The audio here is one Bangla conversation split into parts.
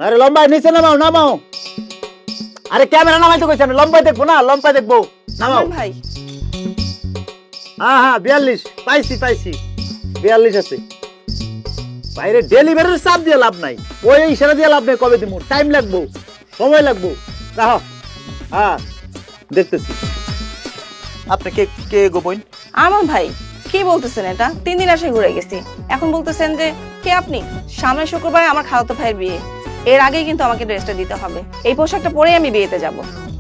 আরে লম্বায় নিচে নামাও নামাও। আরে ক্যামেরা নামাইতে কইছি আমি, লম্বায় দেখবো না, লম্বায় দেখবো। নামাও ভাই। হ্যাঁ হ্যাঁ 42 পাইছি 42 আছে। বাইরে ডেলিভারির চাপ দিয়ে লাভ নাই, ওই ইশারা দিয়ে লাভ নাই। কবে দিব? টাইম লাগবো, সময় লাগবো। রাখো। হ্যাঁ দেখতেছি। আপনি কে কে গো বোন? আমার ভাই। কি বলতেছেন এটা? 3 দিন আসে ঘুরে গেছি, এখন বলতেছেন যে কে আপনি? সামনের শুক্রবারে আমার খালাতো ভাইয়ের বিয়ে, এর আগেই কিন্তু আমাকে ড্রেসটা দিতে হবে। এই পোশাকটা পরেই আমি বিয়েতে যাব।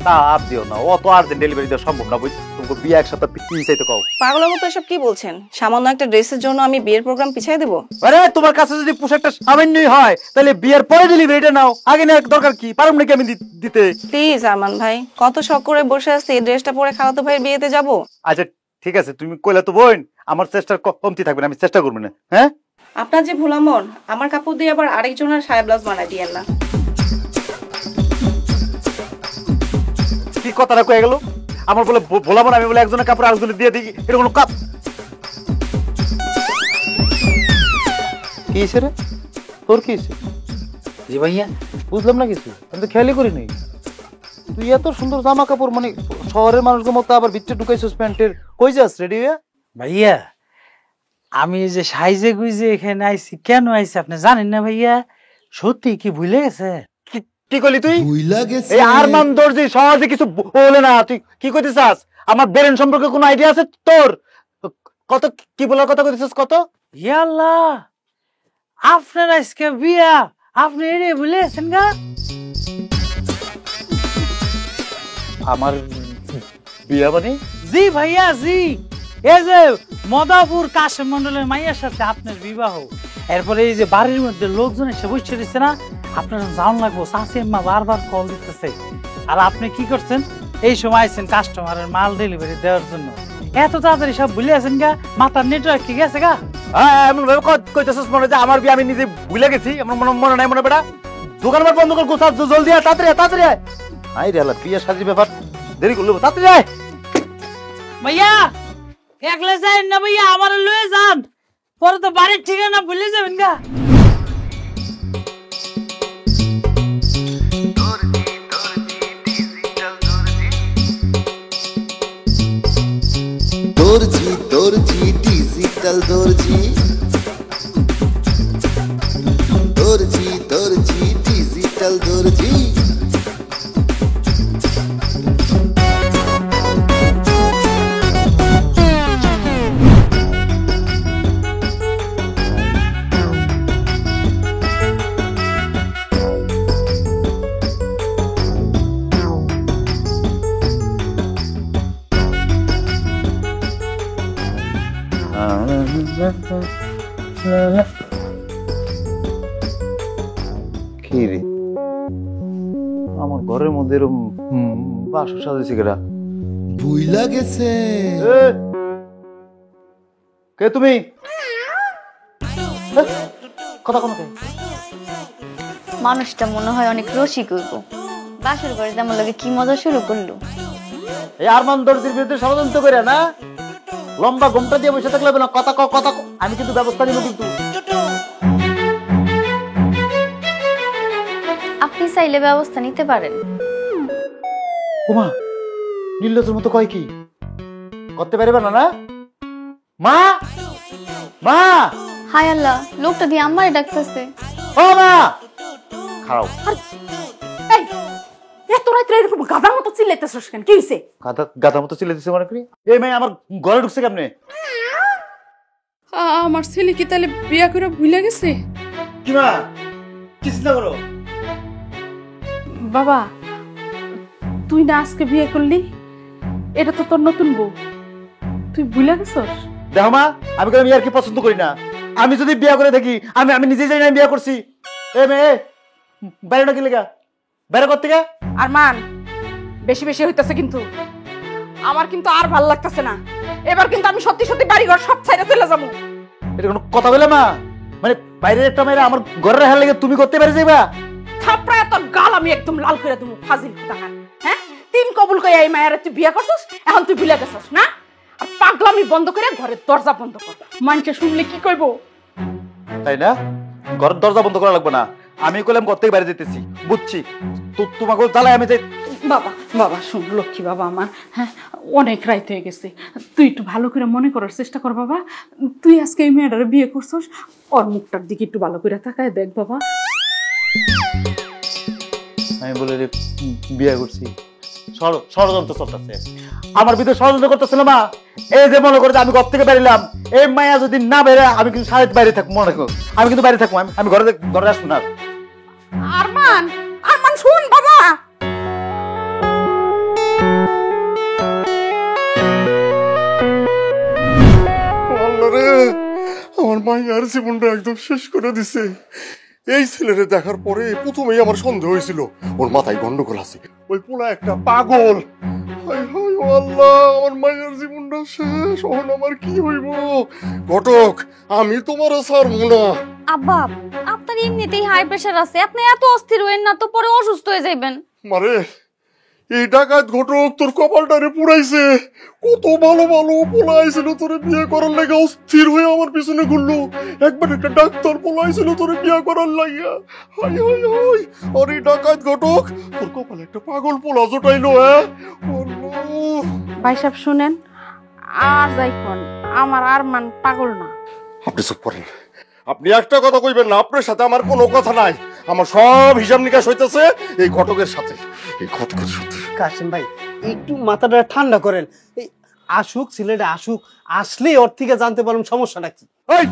না আপ দিও না, অত আর্জেন্ট ডেলিভারি দেওয়া সম্ভব না। তোমাকে বিয়ে একসাথে কি চাইতে কও? পাগলের মতো এসব কি বলছেন? সামান্য একটা ড্রেসের জন্য আমি বিয়ের প্রোগ্রাম পিছিয়ে দেব? আরে তোমার কাছে যদি পোশাকটা সামান্যই হয় তাহলে বিয়ের পরে ডেলিভারিটা নাও, আগে নেওয়ার দরকার কি? পারুম নাকি আমি দিতে? প্লিজ আরমান ভাই, কত শখ করে বসে আছি এই ড্রেসটা পরে খালাতো ভাইয়ের বিয়েতে যাব। আচ্ছা ঠিক আছে, তুমি কইলা তো বোন, আমার চেষ্টার কমতি থাকবে না, আমি চেষ্টা করব না। হ্যাঁ আপনার যে ভোলামন, আমার কাপড় দিয়ে আবার আরেকজনের সায়া ব্লাউজ বানাই দিয়েন না। কি কথাটা কয়ে গেল? আমার বলে ভোলাবো না, আমি বলে একজনের কাপড় আরেকজনের দিয়ে দিই, এটা কোনো কাপ? কি হয়েছে রে তোর? কি হয়েছে? জি ভাইয়া বুঝলাম না কিছু, আমি তো খেয়ালই করিনি। তুই এত সুন্দর জামা কাপড়, মানে শহরের মানুষগুলোর মতো আবার ভিতরে ঢুকাইছিস প্যান্টের। কই যাস রেডি হয়ে? ভাইয়া আমি যে সাইজে গুইজে এখানে আইছি, কেন আইছি আপনি জানেন না ভাইয়া? সত্যি কি ভুলে গেছে? কি করলি তুই? এই আরমান দর্জি সহজে কিছু বলে না। তুই কি কইতে চাস? আমার ব্রেন সম্পর্কে কোনো আইডিয়া আছে তোর? কত কি বলার কথা কইতেছিস? কত ইয়াল্লাহ, আপনার আজকে বিয়া, আপনি এরে ভুলে গেছেন গা? আমার বিয়া মানে? জি ভাইয়া জি, এই যে মদাপুর কাশেম মন্ডলের মাইয়ার সাথে আপনার বিবাহ। এরপরে এই যে বাড়ির মধ্যে লোকজন এসে বসে দিচ্ছে না, আপনার জান লাগবো। চাচি আম্মা বারবার কল দিতেছে, আর আপনি কি করছেন? এই সময় আইছেন কাস্টমারের মাল ডেলিভারি দেওয়ার জন্য। এত তাড়াতাড়ি সব ভুলে আছেন গা? মাথার নেটওয়ার্ক কি গেছে গা? হ্যাঁ এমন ভাবে কইতেছিস মনে যে আমার বিয়া আমি নিজে ভুলে গেছি। আমার মনে নাই। মনে বেটা দোকান বন্ধ কর, গোছা জলদি আয়, তাড়াতাড়ি তাড়াতাড়ি আয়। আই রে আল্লাহ, বিয়া সাজি ব্যাপার, দেরি করলো, তাড়াতাড়ি আয়। ভাইয়া একলা যান না ভাইয়া, আমার লয়ে যান, পরে তো বাড়ির ঠিকানা ভুলে যাবেন গা। দর্জি ডিজিটাল দর্জি, দর্জি ডিজিটাল দর্জি। কি রে আমার ঘরের মধ্যে এরকম বাসর সাজাইছে কেডা? ভুইলা গেছে। কে তুমি? কথা কোনো কে? মানুষটা মনে হয় অনেক রসিক হইব। বাসর ঘরে যেমন লাগে কি মজা শুরু করলো। এই আরমান দর্জির বিরুদ্ধে ষড়যন্ত্র করে না, লম্বা ঘোমটা দিয়ে বসে থাকলে হবে না। কথা কথা আমি কিন্তু ব্যবস্থা নিব। কিন্তু আপনি চাইলে ব্যবস্থা নিতে পারেন। ওমা নীলজের মতো কয় কি করতে পারবে না? না মা, মা, হায় আল্লাহ, লোকটা দিয়ে আমারে ডাকতেছে। ও মা খাও। এত রাত্রে এরকম গাধার মতো চিল্লাইতেছস কেন? কি হইছে? গাধা মতো চিল্লাইতেছে মনে করি? এই মেয়ে আমার ঘরে ঢুকছে কেমনে? আমার ছেলে কি তাহলে বিয়া করে ভুলে গেছে? কি মা কি চিন্তা করো? বাবা তুই না আজকে বিয়ে করলি, এটা তো তোর নতুন বউ, তুই ভুলে গেছস? দেখো মা, আমি কোনো বিয়ার কি পছন্দ করি না। আমি যদি বিয়া করে থাকি আমি নিজে জানি আমি বিয়া করছি। এ মেয়ে বাইরে নাকি লেগা বাইরে করতে গে? আর মান বেশি বেশি হইতাছে কিন্তু, আমার কিন্তু আর ভাল লাগতেছে না। এবার কিন্তু আমি সত্যি সত্যি বাড়ি ঘর সব ছাইড়া চলে যাবো। এটা কোনো কথা বলে মা? মানে বাইরের একটা মেয়েরা আমার ঘরে রাখার লেগে তুমি করতে পারে যাইবা? থাপড়ায় তোর গাল আমি একদম লাল করে দেবো, ফাজিল কোথাকার। হ্যাঁ, তিন কবুল কইয়া এই মায়ের তুই বিয়া করছস, এখন তুই ভুলে গেছস না? আর পাগলামি বন্ধ করে ঘরের দরজা বন্ধ কর, মানুষে শুনলে কি কইবো? তাই না? ঘরের দরজা বন্ধ করা লাগবে না, আমি কইলাম ঘর থেকে বাইরে যেতেছি, বুঝছি। তো তোমাকে জ্বালায় আমি যাই। বাবা বাবা শুন, লক্ষ্মী বাবা আমার, হ্যাঁ অনেক রাইত হয়ে গেছে, তুই একটু ভালো করে মনে করার চেষ্টা কর বাবা। তুই আজকে এই মেয়েটারে বিয়ে করছস, ওর মুখটার দিকে একটু ভালো করে তাকায় দেখ বাবা। আমি বলে বিয়ে করছি, ষড়যন্ত্র চলতেছে আমার ভিতরে, ষড়যন্ত্র করতেছিল মা। এই যে মনে করে যে আমি ঘর থেকে বেরিলাম, এই মায়া যদি না বেরে আমি কিন্তু সারা বাইরে থাকবো, মনে করো আমি কিন্তু বাইরে থাকবো, আমি ঘরে আসবো না। আরমান, আরমান শুন বাবা। আল্লাহ রে, আমার মাইয়ার জীবনটা একদম শেষ করে দিছে। এই ছেলেরে দেখার পরে প্রথমেই আমার সন্দেহ হয়েছিল ওর মাথায় গন্ডগোল আছে, ওই পোলা একটা পাগল। হায় হায় ও আল্লাহ, আমার মাইয়ার জীবনটা শেষ, এখন আমার কি হইব? ঘটক, আমি তোমারও ছাড়বো না। আব্বা, আপনার এমনিতেই হাই প্রেশার আছে, আপনি এত অস্থির হইেন না তো, পরে অসুস্থ হয়ে যাইবেন। মারে, এই ডাকাত ঘটক তোর কপালটারে পুড়াইছে। কত ভালো ভালো পোলা আইছিল তোরে বিয়ে করার লাগে, অস্থির হয়ে আমার পিছনে ঘুরলো। একবার একটা ডাক্তার পোলা আইছিল তোরে বিয়ে করার লাগিয়া। হাই হাই হাই, আর এই ডাকাত ঘটক তোর কপালে একটা পাগল পোলা জোটাইলো। ভাই সাহেব শুনেন, আর যাইখন আমার আরমান পাগল না। আপনি চুপ করেন, আপনি একটা কথা কইবেন না। আপনার সাথে আমার কোনো কথা নাই, আমার সব হিসাব নিকাশ হইতেছে এই ঘটকের সাথে, এই ঘটকের সাথে। কাশিম ভাই, একটু মাথাটা ঠান্ডা করেন। এই আসুক, ছেলেটা আসুক, আসলেই ওর থেকে জানতে পারুন সমস্যাটা কি। এই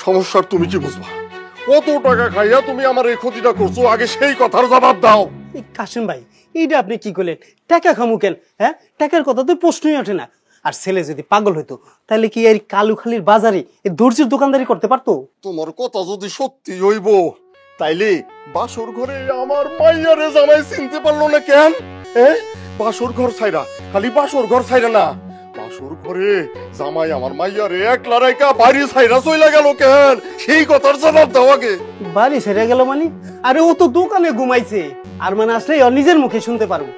সমস্যার তুমি কি বুঝবা? কত টাকা খাইয়া তুমি আমার এই ক্ষতিটা করছো, আগে সেই কথার জবাব দাও। এই কাশিম ভাই, এইটা আপনি কি করলেন? টাকা খামু কেন? হ্যাঁ, টাকার কথা তো প্রশ্নই ওঠে না। আর ছেলে যদি পাগল হইতো তাহলে কি এই কালুখালির বাজারে এই দর্জির দোকানদারি করতে পারতো? তোমার কথা যদি সত্যি হইব, তাইলে বাসর ঘরে আমার মাইয়ারে জামাই চিনতে পারলো না কেন? বাসর ঘর ছাইরা, খালি বাসর ঘর ছাইরা না, বাসর ঘরে জামাই আমার মাইয়ারে একলা রাইকা বাড়ি ছাইরা চইলা গেল কেন? সেই কথার জবাব দাও আগে। বাড়ি ছেড়ে গেল মানে? আরে ও তো দোকানে ঘুমাইছে, আর মানে আসলেই ওর নিজের মুখে শুনতে পারবো।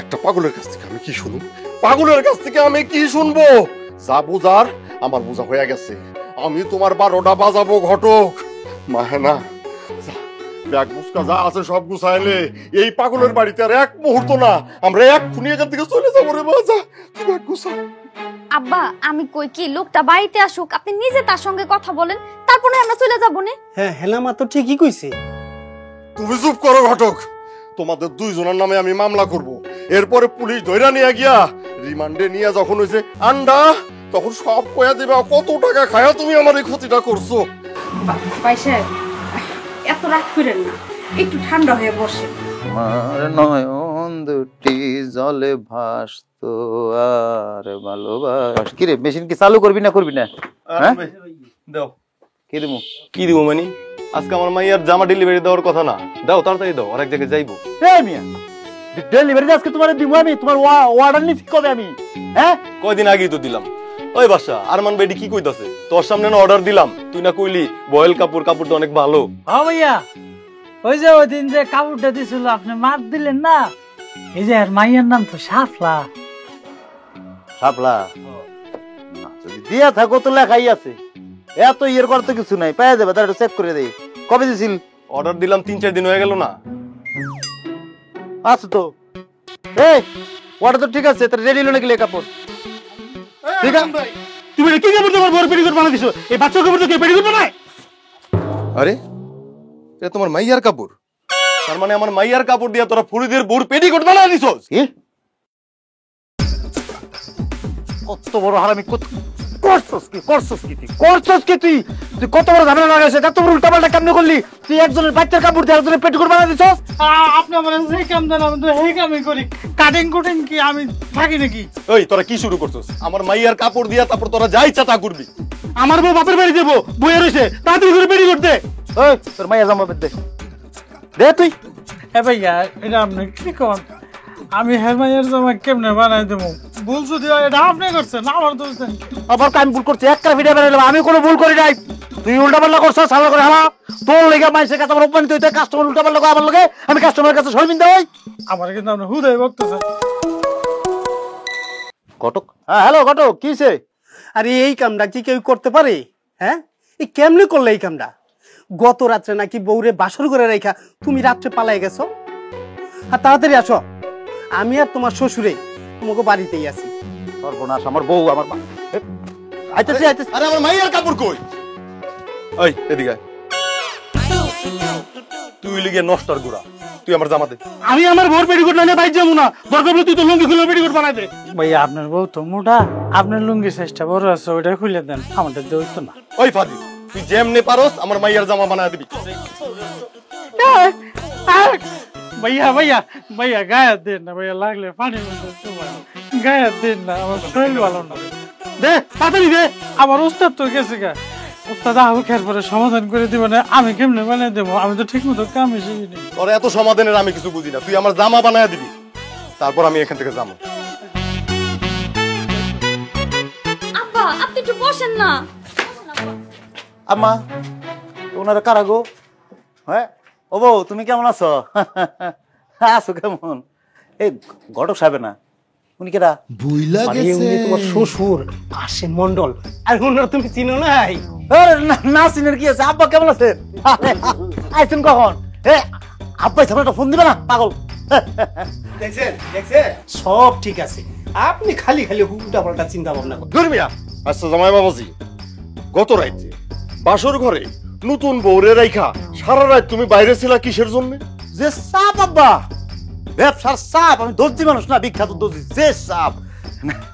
একটা পাগলের কাছ থেকে আমি কি শুনুন? পাগলের কাছ থেকে আমি কি শুনবো? যা বুঝার আমার বোঝা হয়ে গেছে, আমি তোমার 12টা বাজাবো ঘটক। মাহেনা, ব্যাগ বুঝকা যা আছে সব গুছাইলে, এই পাগলের বাড়িতে আর এক মুহূর্ত না, আমরা এক্ষুনি এখান থেকে চলে যাবো রে। বাজা, তুই ব্যাগ গুছা। আব্বা, আমি কই কি, লোকটা বাড়িতে আসুক, আপনি নিজে তার সঙ্গে কথা বলেন, তারপরে আমরা চলে যাবো নে। হ্যাঁ, হেলামা তো ঠিকই কইছে। তুমি চুপ করো ঘটক, তোমাদের দুইজনের নামে আমি মামলা করব। এরপরে পুলিশ ধইরা নিয়ে গিয়া রিমান্ডে নিয়ে যখন হইছে আন্ডা, তখন সব কয়া দিবা কত টাকা খায়া তুমি আমার এই ক্ষতিটা করছো। ভাই সাহেব, এত রাগ করেন না, একটু ঠান্ডা হয়ে বসে। আমার নয়ন দুটি জলে ভাসতো আর ভালোবাস। কি রে, মেশিন কি চালু করবি না করবি না? দাও। কি দেবো? কি দিব মানে? আজকে আমার মাইয়ার জামা ডেলিভারি দেওয়ার কথা না, দাও তাড়াতাড়ি দাও, আরেক জায়গায় যাইবো। এই মিয়া, ডেলিভারি আজকে তোমার দিব আমি, তোমার অর্ডার নিছি কবে আমি? হ্যাঁ, কয়দিন আগেই তো দিলাম। ওই বাসা, আরমান বেডি কি কইতাছে? তোর সামনে না অর্ডার দিলাম, তুই না কইলি বয়েল কাপড়টা অনেক ভালো। হ্যাঁ ভাইয়া, ওই যে ওই দিন যে কাপড়টা দিছিল আপনি মার দিলেন না, এই যে আর মাইয়ার নাম তো শাপলা। শাপলা? যদি দিয়া থাকো তো লেখাই আছে, এত ইয়ের করতে কিছু নাই, পাওয়া যাবে, তার চেক করে দেই। কবে দিছিল? অর্ডার দিলাম 3-4 দিন হয়ে গেল না। আচ্ছা তো, এই ওটা তো ঠিক আছে, তার রেডি হলো নাকি কাপড়? ঠিক আছে, তুমি কি কাপড় তোমার বড় পেটিকোট বানা দিছো? এই বাচ্চার কাপড় তো কে পেটিকোট বানায়? আরে এটা তোমার মাইয়ার কাপড়, তার মানে আমার মাইয়ার কাপড় দিয়া তোরা ফুরিদের বোর পেটিকোট বানায় দিছস? কি কত বড় হারামি! করছস কি তুই কত বড় ঝামেলা লাগাইছিস? এত বড় উল্টাপাল্টা কেমনে করলি তুই? একজনের বাচ্চার কাপড় দিয়ে একজনের পেটিকোট বানায় দিছস। আপনি আমার যে কাম দেন আমি তো এই কামই করি, কাটিং কুটিং কি আমি থাকি নাকি? ওই তোরা কি শুরু করছস? আমার মাইয়ার কাপড় দিয়া তারপর তোরা যাই চা তা করবি। আমার বউ বাপের বাড়ি যাবো, বইয়ে রয়েছে, তাড়াতাড়ি করে পেটিকোট দে। ওই তোর মাইয়া জামা দে, দে তুই। হ্যাঁ ভাইয়া, এটা আপনি কি করেন? আমি হেমাইয়ের জামা কেমনে বানাই দেবো? ভুল যদি হয় এটা আপনি করছেন, আমার দোষ দেন। আবার আমি ভুল করছি, একটা ভিডিও বানাইলাম, আমি কোনো ভুল করি নাই। তুই উল্টাপাল্টা করছিস, সালা করে হালা। তোর লেগে মানুষের কাছে আমার অপমানিত হইতে, কাস্টমার উল্টাপাল্টা করে আমার লগে, আমি কাস্টমারের কাছে শর্মিন্দা হই। আমার কিন্তু আপনি হুদাই বকতেছেন। ঘটক, হ্যাঁ হ্যালো ঘটক, কিছে? আরে এই কামটা কি কেউ করতে পারে? হ্যাঁ, এই কেমনে করলে এই কামটা? গত রাত্রে নাকি বউরে বাসর করে রেখা তুমি রাত্রে পালাই গেছো। আর তাড়াতাড়ি আসো, আমি আর তোমার শ্বশুরে তোমাকে বাড়িতেই আছি। সর্বনাশ, আমার বউ আমার আইতেছি আইতেছি। আরে আমার মাইয়ার কাপড় কই? ওই এদিকে আয়। তুই লিগে নষ্টর গুড়া, তুই আমার জামা দে। আমি আমার বউর পেটিকোট না নিয়ে বাইর যাবো না, দরকার পড়লে তুই তো লুঙ্গি খুলে পেটিকোট বানাই দে। ভাইয়া আপনার বউ তো মোটা, আপনার লুঙ্গি সাইজটা বড় আছে, ওইটা খুলে দেন, আমাদের দিয়ে হইতো না। ওই ফাদি, তুই যেমনে পারস আমার মাইয়ার জামা বানায় দিবি। ভাইয়া ভাইয়া ভাইয়া গায়ে দেন না ভাইয়া, লাগলে পানি গায়ে দেন না, আমার শরীর ভালো না। দে তাড়াতাড়ি দে, আমার উস্তাদ তো গেছে গা, উস্তাদ আহুকের পরে সমাধান করে দিবে না, আমি কেমনে বানিয়ে দেবো? আমি তো ঠিক মতো কামে শিখিনি। তোর এত সমাধানের আমি কিছু বুঝি না, তুই আমার জামা বানায় দিবি, তারপর আমি এখান থেকে যাবো। আব্বা আপনি একটু বসেন না। আম্মা, ওনারা কারা গো? হ্যাঁ ও বউ, তুমি কেমন আছো? আছো কেমন? এই ঘটক সাহেব না, উনি কেডা? বুইলা আরে গেছে উনি তোমার শ্বশুর কাশেম মন্ডল। আর ওনারা তুমি চিনো নাই? আরে না চিনের কি আছে? আব্বা কেমন আছেন? আইছেন কখন? আব্বাই সামনে একটা ফোন দিবে না পাগল? দেখছেন দেখছেন, সব ঠিক আছে, আপনি খালি খালি উল্টা পাল্টা চিন্তা ভাবনা করেন। ধর্মিয়া, আচ্ছা জামাই বাবাজি, গত রাইতে বাসর ঘরে নতুন বউরে রাইখা সারা রাত তুমি বাইরে ছিলা কিসের জন্য? যে সাপ আব্বা, ব্যবসার সাপ। আমি দর্জি মানুষ না, বিখ্যাত দর্জি। যে সাপ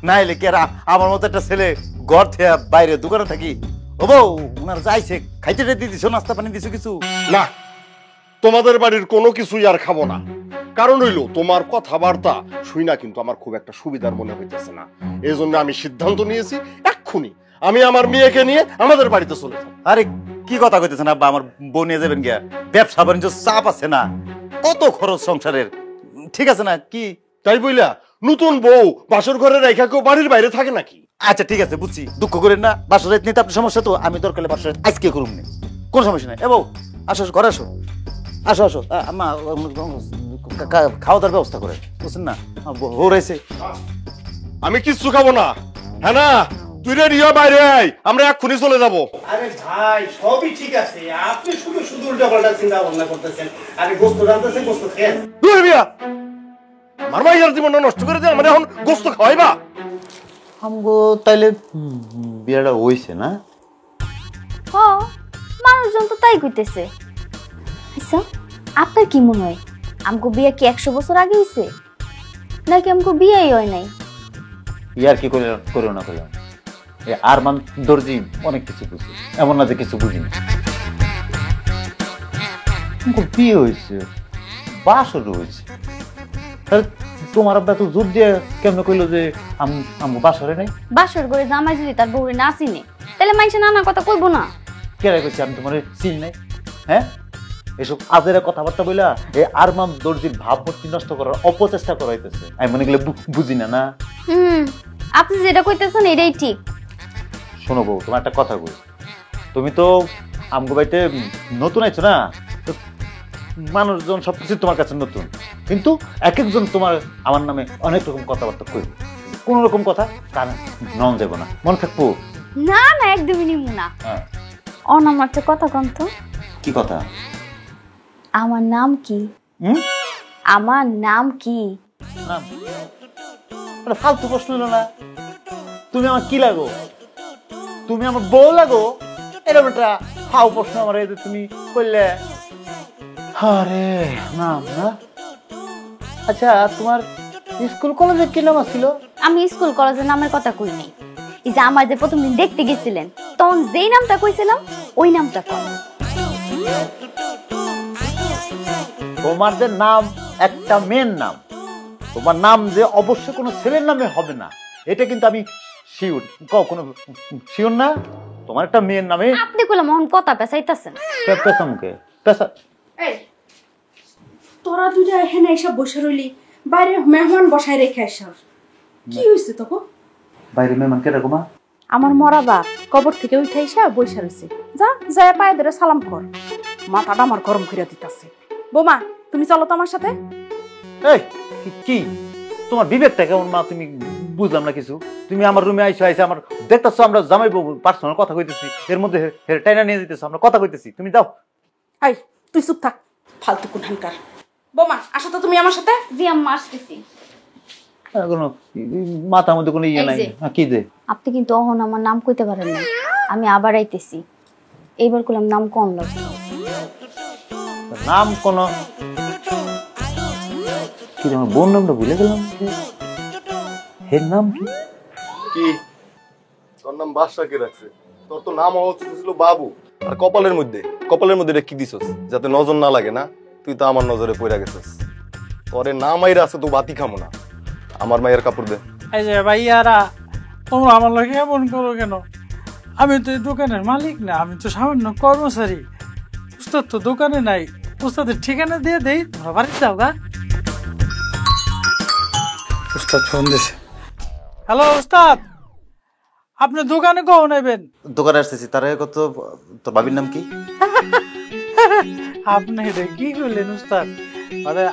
নাইলে কেরা আমার মতো একটা ছেলে ঘর থেকে বাইরে দোকানে থাকি। ও বউ, ওনার যাইছে, খাইতে টাইতে দিছো, নাস্তা পানি দিছো কিছু? না, তোমাদের বাড়ির কোনো কিছুই আর খাবো না। কারণ হইলো তোমার কথাবার্তা শুই না কিন্তু আমার খুব একটা সুবিধার মনে হইতেছে না। এই জন্য আমি সিদ্ধান্ত নিয়েছি, এক্ষুনি আমি আমার মেয়েকে নিয়ে আমাদের বাড়িতে চলে যাব। আরে কি কথা কইতেছেন আব্বা? আমার বউ নিয়ে যাবেন গিয়া? ব্যবসা বাণিজ্য চাপ আছে না, কত খরচ সংসারের, ঠিক আছে না কি? তাই বইলা নতুন বউ বাসর ঘরে রাইখা কেউ বাড়ির বাইরে থাকে নাকি? আচ্ছা ঠিক আছে, বুঝছি, দুঃখ করেন না। বাসর রাত নিতে আপনার সমস্যা, তো আমি দরকার বাসর রাত আজকে করুন না, কোনো সমস্যা নাই। এ বউ, আসো আসো, ঘরে আসো, আসো আসো। আম্মা, খাওয়া দাওয়ার ব্যবস্থা করে, বুঝছেন না? বউ রয়েছে। আমি কিচ্ছু খাবো না। হ্যাঁ না, তুই রেডি হ, বাইরে আয়, আমরা এক্ষুনি চলে যাবো। আরে ভাই সবই ঠিক আছে, আপনি শুধু শুধু উল্টা পাল্টা চিন্তা ভাবনা করতেছেন। আরে গোস্ত রান্নাছেন, গোস্ত খেয়ে ধর্মিয়া, আমার মাইয়ার জীবনটা নষ্ট করে দিয়ে আমার এখন গোস্ত খাওয়াইবা? আমগো তাইলে বিয়েটা হইছে না? হ, মানুষজন তো তাই কইতেছে। আচ্ছা আপনার কি মনে হয়, আমগো বিয়ে কি 100 বছর আগে হইছে, নাকি আমগো বিয়েই হয় নাই? ইয়ার কি করে না করলাম, আরমান দর্জি অনেক কিছু বুঝি, এমন না যে কিছু বুঝিনি। বিয়ে হয়েছে, বাসর হয়েছে, তোমার আব্বা তো জোর দিয়ে কেমনে কইলো যে আমি বাসরে নাই? বাসর করে জামাই যদি তার বউরে না চিনে, তাহলে মানুষে নানা কথা কইবো না? কেন কইছি আমি তোমার চিন নাই? হ্যাঁ, এসব আজেরা কথাবার্তা বইলা এই আরমান দর্জির ভাবমূর্তি নষ্ট করার অপচেষ্টা করাইতেছে। আমি মনে গেলে বুঝি না। না আপনি যেটা কইতেছেন এটাই ঠিক। শোনো বউ, তোমার একটা কথা কই, তুমি তো আমগো বাড়িতে নতুন আইছো না, তো মানুষজন সবকিছু তোমার কাছে নতুন, কিন্তু এক একজন তোমার আমার নামে অনেক রকম কথাবার্তা কইবে, কোন রকম কথা কান নন যাব না, মনে থাকবো? না না, একদমই নিমু না। হ্যাঁ, অনামার একটা কথা কন্ত। কি কথা? আমার নাম কি? আমার নাম কি? নাম এটা ফালতু প্রশ্ন হলো না। তুমি আমার কি লাগো? তুমি আমার বউ লাগো? এরকম একটা হাউ প্রশ্ন আমার এই যে তুমি করলে। আরে নাম না? আচ্ছা, তোমার স্কুল কলেজে কি নাম ছিল? আমি স্কুল কলেজের নামের কথা কই নাই, এই যে আমার যে প্রথম দিন দেখতে গেছিলেন তখন যেই নামটা কইছিলাম ওই নামটা কই। তোমার যে নাম একটা মেয়ের নাম, তোমার নাম যে অবশ্যই কোনো ছেলের নামে হবে না, এটা কিন্তু আমি শিওর। কোনো শিওর না? তোমার একটা মেয়ের নামে। আপনি কইলা মোহন কথা পেছাইতাছেন। পেছা মুখে পেছা। এই তোরা দুইটা এখানে এসে বসে রইলি, বাইরে মেহমান বসায় রেখে আসার কি হয়েছে তোকে? বাইরে মেহমান কে রাখো মা? আমার মরা বাপ কবর থেকে উঠে এসে বসে রয়েছে, যা যায় পায়ে ধরে সালাম কর। মাথাটা আমার গরম করে দিতেছে। বোমা তুমি চলো তো আমার সাথে। এই কি তোমার বিবেকটা কেমন মা? তুমি বুঝলাম না কিছু। তুমি আমার রুমে আইসো, আইসে আমার দেখতেছো আমরা জামাই বাবু পার্সোনাল কথা কইতেছি, এর মধ্যে টাইনা নিয়ে দিতেছো, আমরা কথা কইতেছি, তুমি যাও হাই তুই চুপ থাক, ফালতু কুনহানকার। বোমা আসো তো তুমি আমার সাথে। জি আম্মা আসতেছি। কোনো মাথার মধ্যে কোনো ইয়ে এই নাই যে। কি যে আপনি কিন্তু অহন আমার নাম কইতে পারেন না, আমি আবার আইতেছি। এইবার কইলাম নাম কোন লাগবে। নাম কোন কি আমার বোন নামটা ভুলে গেলাম, এর নাম কি? কি তোর নাম বাদশা কে রাখছে? তোর তো নাম হওয়া উচিত ছিল বাবু। আর কপালের মধ্যে এটা কি দিছস যাতে নজর না লাগে? না তুই তো আমার নজরে পড়ে গেছিস। তোর নাম আইরা আছে তো বাতি খামো না। আমার মায়ের কাপড় দে। এই যে ভাইয়ারা, তোমরা আমার লাগে এমন করো কেন? আমি তো এই দোকানের মালিক না, আমি তো সামান্য কর্মচারী। উস্তাদ তো দোকানে নাই, উস্তাদের ঠিকানা দিয়ে দেই, তোমরা বাড়িতে যাও গা। উস্তাদ ফোন দিছে। হ্যালো উস্তাদ, আপনি দোকানে কখন নেবেন? দোকানে আসতেছি। তার আগে কত, তোর বাবির নাম কি? আপনি এটা কি করলেন উস্তাদ? মানে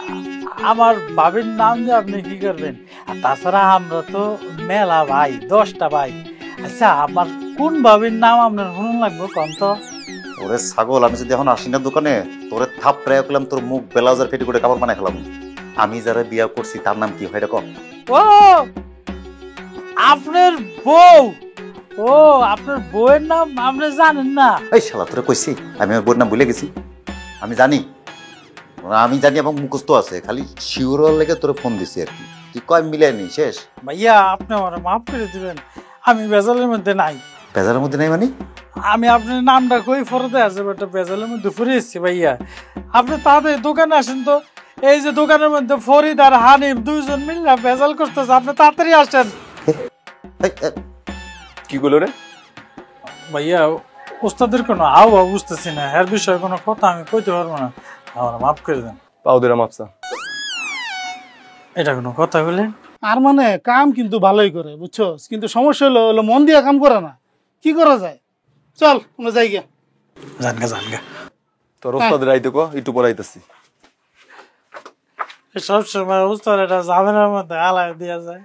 আমার ভাবির নাম যে আপনি কি করবেন? আর তাছাড়া আমরা তো মেলা ভাই, 10টা ভাই। আচ্ছা আমার কোন ভাবির নাম আপনার শুনুন লাগবে কম তো? ওরে ছাগল, আমি যদি এখন আসি না দোকানে, তোরে থাপ প্রায় করলাম, তোর মুখ ব্লাউজার ফেটি করে কাপড় বানাই খেলাম। আমি যারা বিয়া করছি তার নাম কি হয় কম? ও আপনার বউ, ও আপনার বউয়ের নাম আপনি জানেন না? এই শালা, তোরে কইছি আমি আমার বোর নাম ভুলে গেছি? আমি জানি এবং মুখস্থ আছে, খালি শিওর লেগে তোরে ফোন দিছি আর কি। তুই কয় মিলাই নি শেষ? ভাইয়া আপনি আমার মাফ করে দিবেন, আমি বেজালের মধ্যে নাই। বেজারের মধ্যে নাই মানে? আমি আপনার নামটা কই ফরতে আছে, একটা বেজালের মধ্যে ফুরে এসেছি ভাইয়া। আপনি তাড়াতাড়ি দোকানে আসেন তো। এই যে দোকানের মধ্যে ফরিদ আর হানিফ দুইজন মিলে বেজাল করতেছে, আপনি তাড়াতাড়ি আসেন। কি করলো রে? ভাইয়া ওস্তাদের কোনো আবহাওয়া বুঝতেছি না, এর বিষয়ে কোনো কথা আমি কইতে পারবো না, আমার মাফ করে দেন। পাউদেরা মাপসা। এটা কোনো কথা বললেন? আর মানে কাম কিন্তু ভালোই করে, বুঝছো, কিন্তু সমস্যা হলো মন দিয়ে কাম করে না। কি করা যায়? চল আমরা যাই গিয়া। জানগা তোর ওস্তাদের আইতে কো, একটু পরে আইতাছি। সবসময় উস্তাদ এটা ঝামেলার মধ্যে আলায় দিয়া যায়।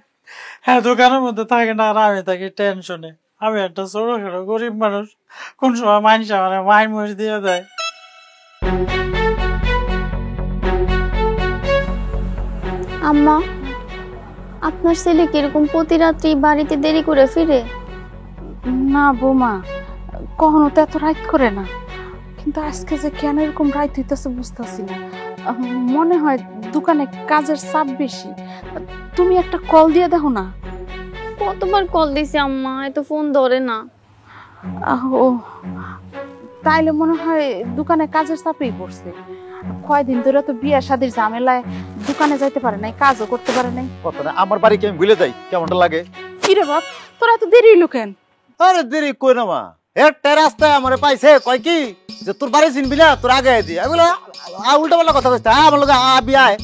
হ্যাঁ দোকানের মধ্যে থাকে না, আর আমি থাকি টেনশনে। আমি একটা ছোটখাটো গরিব মানুষ, কোন সময় মানুষ আমার মাইন মরিচ দিয়ে দেয়। আম্মা, আপনার ছেলে কিরকম প্রতি রাত্রি বাড়িতে দেরি করে ফিরে? না বোমা, কখনো তো এত রাইত করে না, কিন্তু আজকে যে কেন এরকম রাইত হইতেছে বুঝতেছি না। মনে হয় দোকানে কাজের চাপ বেশি। তুমি একটা কল দিয়ে দেখো না। কতবার কল দিছি আম্মা, এত ফোন ধরে না। ও তাইলে মনে হয় দোকানে কাজের চাপেই পড়ছে। কয়দিন ধরে তো বিয়ে শাদির ঝামেলায় দোকানে যাইতে পারে নাই, কাজও করতে পারে নাই। কত না আমার বাড়ি কি আমি ভুলে যাই? কেমনটা লাগে? কি রে বাপ, তোরা এত দেরি হইলো কেন? আরে দেরি কই না মা, একটা রাস্তায় আমারে পাইছে, কয় কি যে তোর বাড়ি চিনবি না, তোর আগে দি। আমি বললাম উল্টা পাল্টা কথা কইছে। আমার লগে বিয়ায়